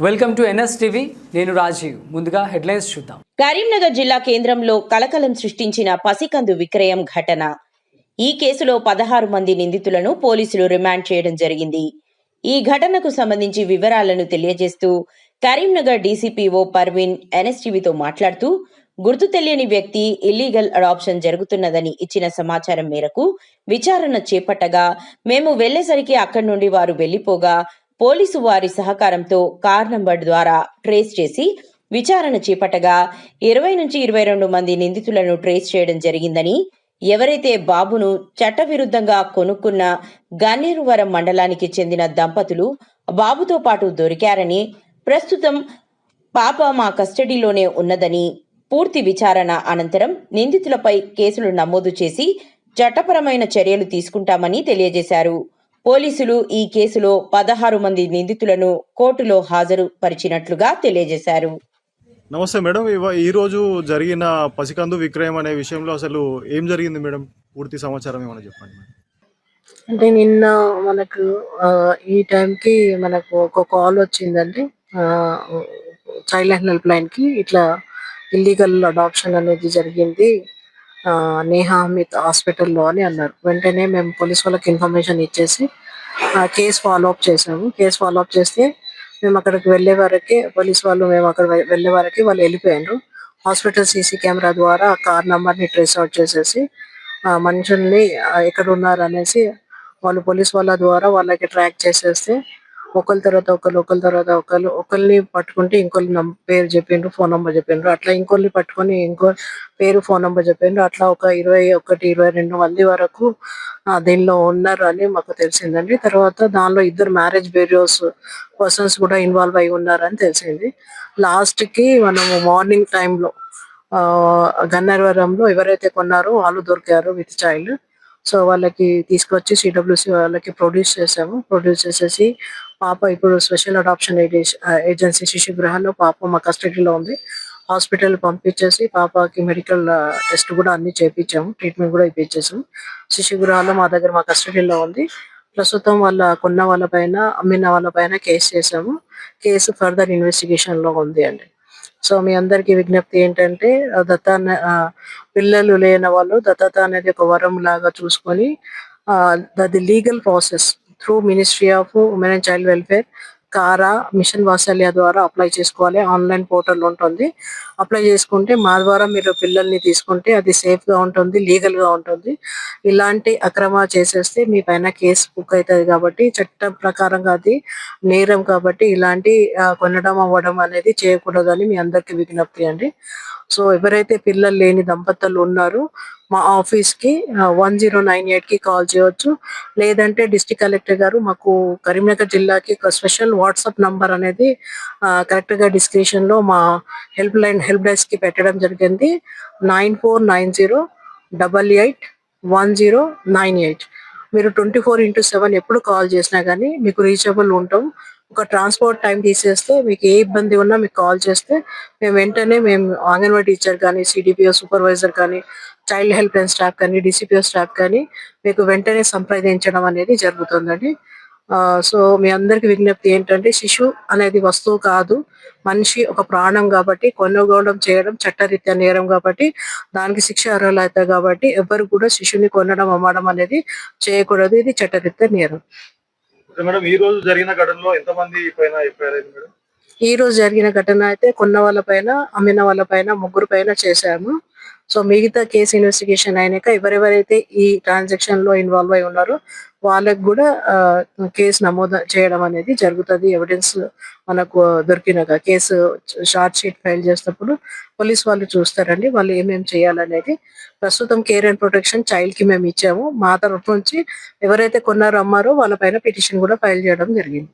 Welcome to NS TV. నేను రాజీవ్. ముందుగా headlines చూద్దాం. కరీంనగర్ జిల్లా కేంద్రంలో కలకలం సృష్టించిన పసికందు విక్రయం ఘటన. ఈ కేసులో 16 మంది నిందితులను పోలీసులు రిమాండ్ చేయడం జరిగింది. ఈ ఘటనకు సంబంధించి వివరాలను తెలియజేస్తూ కరీంనగర్ డీసీపీఓ పర్వీన్ ఎన్ఎస్టీవీతో మాట్లాడుతూ, గుర్తు తెలియని వ్యక్తి ఇల్లీగల్ అడాప్షన్ జరుగుతున్నదని ఇచ్చిన సమాచారం మేరకు విచారణ చేపట్టగా, మేము వెళ్లేసరికి అక్కడి నుండి వారు వెళ్లిపోగా పోలీసు వారి సహకారంతో కార్ నంబర్ ద్వారా ట్రేస్ చేసి విచారణ చేపట్టగా 20 నుంచి 22 మంది నిందితులను ట్రేస్ చేయడం జరిగిందని, ఎవరైతే బాబును చట్టవిరుద్ధంగా కొనుక్కున్న గన్నేరువరం మండలానికి చెందిన దంపతులు బాబుతో పాటు దొరికారని, ప్రస్తుతం పాప మా కస్టడీలోనే ఉన్నదని, పూర్తి విచారణ అనంతరం నిందితులపై కేసులు నమోదు చేసి చట్టపరమైన చర్యలు తీసుకుంటామని తెలియజేశారు. పోలీసులు ఈ కేసులో 16 మంది నిందితులను కోర్టులో హాజరు పరిచినట్లుగా తెలియజేశారు. నమస్తే మేడం, ఈ రోజు జరిగిన పసికందు విక్రయం అనే విషయంలో అసలు ఏం జరిగింది మేడం? పూర్తి సమాచారం ఏమైనా చెప్పండి మేడం. అంటే నిన్న మనకు ఈ టైంకి మనకు ఒక కాల్ వచ్చిందండి. చైల్డ్ లైన్ హెల్ప్ లైన్కి ఇట్లా ఇల్లీగల్ అడాప్షన్ అనేది జరిగింది నేహా అమిత్ హాస్పిటల్లో అని అన్నారు. వెంటనే మేము పోలీస్ వాళ్ళకి ఇన్ఫర్మేషన్ ఇచ్చేసి కేసు ఫాలోఅప్ చేసాము. కేసు ఫాలోఅప్ చేస్తే మేము అక్కడికి వెళ్ళే వరకే పోలీస్ వాళ్ళు మేము అక్కడ వెళ్ళే వరకే వాళ్ళు వెళ్ళిపోయారు. హాస్పిటల్ సీసీ కెమెరా ద్వారా ఆ కార్ నంబర్ని ట్రేస్ అవుట్ చేసేసి మనుషుల్ని ఎక్కడ ఉన్నారు అనేసి వాళ్ళు పోలీస్ వాళ్ళ ద్వారా వాళ్ళకి ట్రాక్ చేసేస్తే ఒకరి తర్వాత ఒకరిని పట్టుకుంటే ఇంకొకరి పేరు చెప్పిండ్రు, ఫోన్ నంబర్ చెప్పిండ్రు. అట్లా ఇంకొకరిని పట్టుకొని ఇంకో పేరు, ఫోన్ నంబర్ చెప్పిండ్రు. అట్లా ఒక 21-22 మంది వరకు దీనిలో ఉన్నారు అని మాకు తెలిసిందండి. తర్వాత దానిలో 2 మ్యారేజ్ బ్యూరోస్ పర్సన్స్ కూడా ఇన్వాల్వ్ అయి ఉన్నారని తెలిసింది. లాస్ట్ కి మనము మార్నింగ్ టైంలో గన్నవరంలో ఎవరైతే కొన్నారో వాళ్ళు దొరికారు విత్ చైల్డ్. సో వాళ్ళకి తీసుకొచ్చి సిడబ్ల్యూసి వాళ్ళకి ప్రొడ్యూస్ చేసాము. ప్రొడ్యూస్ చేసేసి పాప ఇప్పుడు స్పెషల్ అడాప్షన్ ఏజెన్సీ శిశు గృహంలో పాప మా కస్టడీలో ఉంది. హాస్పిటల్ పంపించేసి పాపకి మెడికల్ టెస్ట్ కూడా అన్ని చేయించాము, ట్రీట్మెంట్ కూడా ఇప్పించేసాము. శిశు గృహాల్లో మా దగ్గర మా కస్టడీలో ఉంది. ప్రస్తుతం వాళ్ళ కొన్న వాళ్ళ పైన, అమ్మిన వాళ్ళ పైన కేసు చేసాము. కేసు ఫర్దర్ ఇన్వెస్టిగేషన్ లో ఉంది అండి. సో మీ అందరికి విజ్ఞప్తి ఏంటంటే పిల్లలు లేని వాళ్ళు దత్తత అనేది ఒక వరం లాగా చూసుకొని the legal process through ministry of women and child welfare, కారా, మిషన్ వాత్సల్య ద్వారా అప్లై చేసుకోవాలి. ఆన్లైన్ పోర్టల్ ఉంటుంది. అప్లై చేసుకుంటే మా ద్వారా మీరు పిల్లల్ని తీసుకుంటే అది సేఫ్ గా ఉంటుంది, లీగల్ గా ఉంటుంది. ఇలాంటి అక్రమ చేసేస్తే మీ పైన కేసు బుక్ అవుతుంది. కాబట్టి చట్టం ప్రకారంగా అది నేరం. కాబట్టి ఇలాంటి కొనడం అవ్వడం అనేది చేయకూడదని మీ అందరికి విజ్ఞప్తి అండి. సో ఎవరైతే పిల్లలు లేని దంపతులు ఉన్నారో మా ఆఫీస్ కి 1098 కి కాల్ చేయవచ్చు. లేదంటే డిస్ట్రిక్ట్ కలెక్టర్ గారు మాకు కరీంనగర్ జిల్లాకి ఒక స్పెషల్ వాట్సాప్ నంబర్ అనేది కరెక్ట్ గా డిస్క్రిప్షన్ లో మా హెల్ప్ డెస్క్ కి పెట్టడం జరిగింది. 9490881098. మీరు 24/7 ఎప్పుడు కాల్ చేసినా గానీ మీకు రీచబుల్ ఉంటాం. ఒక ట్రాన్స్పోర్ట్ టైం తీసేస్తే మీకు ఏ ఇబ్బంది ఉన్నా మీకు కాల్ చేస్తే మేము వెంటనే అంగన్వాడీ టీచర్ కానీ, సిడిపిఓ సూపర్వైజర్ కానీ, చైల్డ్ హెల్ప్ లైన్ స్టాఫ్ కానీ, డిసిపిఓ స్టాఫ్ కానీ మీకు వెంటనే సంప్రదించడం అనేది జరుగుతుందండి. సో మీ అందరికి విజ్ఞప్తి ఏంటంటే శిశు అనేది వస్తువు కాదు, మనిషి ఒక ప్రాణం. కాబట్టి కొనుగోలు చేయడం చట్టరీత్యా నేరం. కాబట్టి దానికి శిక్ష అర్హులు అవుతాయి. కాబట్టి ఎవరు కూడా శిశుని కొనడం, అమ్మడం అనేది చేయకూడదు. ఇది చట్టరీత్యా నేరం. మేడం, ఈ రోజు జరిగిన ఘటనలో ఎంతమంది పైన ఎఫ్ఐఆర్ అయింది మేడం? ఈ రోజు జరిగిన ఘటన అయితే కొన్న వాళ్ళ పైన, అమ్మిన వాళ్ళ పైన 3 పైన చేశాము. సో మిగతా కేసు ఇన్వెస్టిగేషన్ అయినాక ఎవరెవరైతే ఈ ట్రాన్సాక్షన్ లో ఇన్వాల్వ్ అయి ఉన్నారో వాళ్ళకు కూడా కేసు నమోదు చేయడం అనేది జరుగుతుంది. ఎవిడెన్స్ మనకు దొరికినాక కేసు షార్ట్ షీట్ ఫైల్ చేసినప్పుడు పోలీస్ వాళ్ళు చూస్తారండి వాళ్ళు ఏమేమి చేయాలనేది. ప్రస్తుతం కేర్ అండ్ ప్రొటెక్షన్ చైల్డ్ కి మేము ఇచ్చాము. మా తరఫు నుంచి ఎవరైతే కొన్నారో, అమ్మారో వాళ్ళ పైన పిటిషన్ కూడా ఫైల్ చేయడం జరిగింది.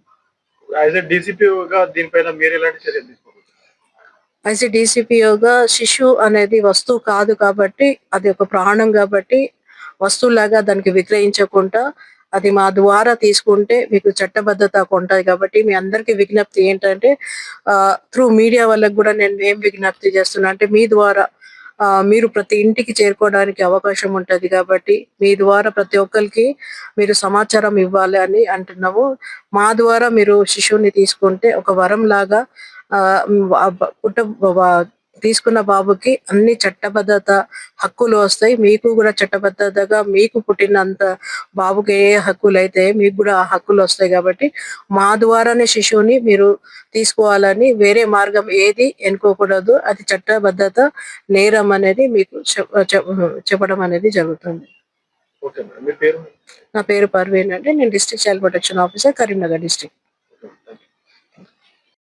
డీసీపీఓగా శిశు అనేది వస్తువు కాదు కాబట్టి, అది ఒక ప్రాణం కాబట్టి వస్తువులాగా దానికి విక్రయించకుండా అది మా ద్వారా తీసుకుంటే మీకు చట్టబద్ధత ఉంటుంది. కాబట్టి మీ అందరికి విజ్ఞప్తి ఏంటంటే త్రూ మీడియా వాళ్ళకి కూడా నేను ఏం విజ్ఞప్తి చేస్తున్నా అంటే మీ ద్వారా మీరు ప్రతి ఇంటికి చేరుకోవడానికి అవకాశం ఉంటది కాబట్టి మీ ద్వారా ప్రతి ఒక్కరికి మీరు సమాచారం ఇవ్వాలి అని అంటున్నాము. మా ద్వారా మీరు శిశువుని తీసుకుంటే ఒక వరం లాగా తీసుకున్న బాబుకి అన్ని చట్టబద్ధత హక్కులు వస్తాయి. మీకు కూడా చట్టబద్ధతగా మీకు పుట్టినంత బాబుకి ఏ హక్కులు అయితే మీకు కూడా ఆ హక్కులు వస్తాయి. కాబట్టి మా ద్వారానే శిశువుని మీరు తీసుకోవాలని వేరే మార్గం ఏది ఎన్నుకోకూడదు. అది చట్టబద్ధత నేరం అనేది మీకు చెప్పడం అనేది జరుగుతుంది. Okay madam. మీ పేరు? నా పేరు పర్వీన్ అండి. నేను district child protection officer, Karimnagar district.